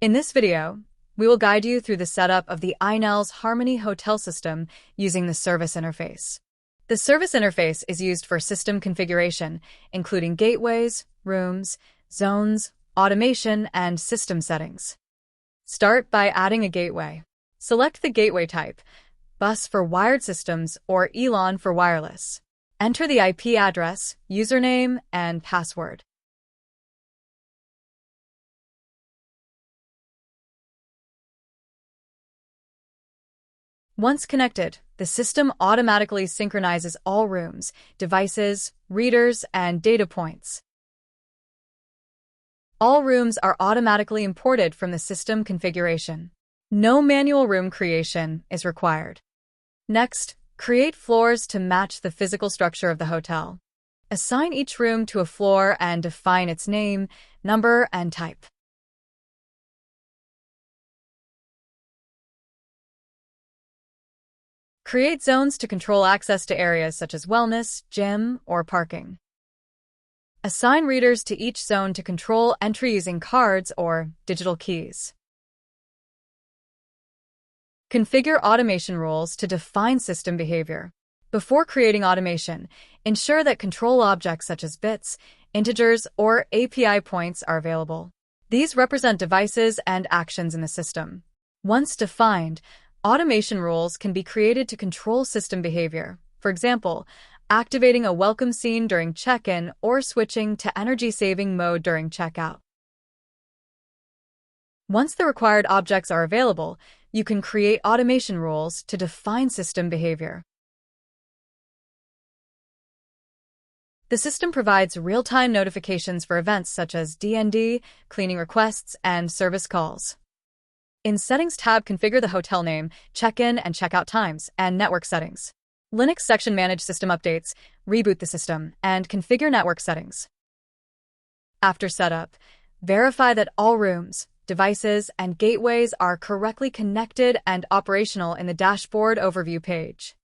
In this video, we will guide you through the setup of the iNELS Harmony Hotel system using the service interface. The service interface is used for system configuration, including gateways, rooms, zones, automation, and system settings. Start by adding a gateway. Select the gateway type, bus for wired systems or eLAN for wireless. Enter the IP address, username, and password. Once connected, the system automatically synchronizes all rooms, devices, readers, and data points. All rooms are automatically imported from the system configuration. No manual room creation is required. Next, create floors to match the physical structure of the hotel. Assign each room to a floor and define its name, number, and type. Create zones to control access to areas such as wellness, gym, or parking. Assign readers to each zone to control entry using cards or digital keys. Configure automation rules to define system behavior. Before creating automation, ensure that control objects such as bits, integers, or API points are available. These represent devices and actions in the system. Once defined, automation rules can be created to control system behavior. For example, activating a welcome scene during check-in or switching to energy-saving mode during checkout. Once the required objects are available, you can create automation rules to define system behavior. The system provides real-time notifications for events such as D&D, cleaning requests, and service calls. In Settings tab, configure the hotel name, check-in and check-out times, and network settings. Linux section manage system updates, reboot the system, and configure network settings. After setup, verify that all rooms, devices, and gateways are correctly connected and operational in the dashboard overview page.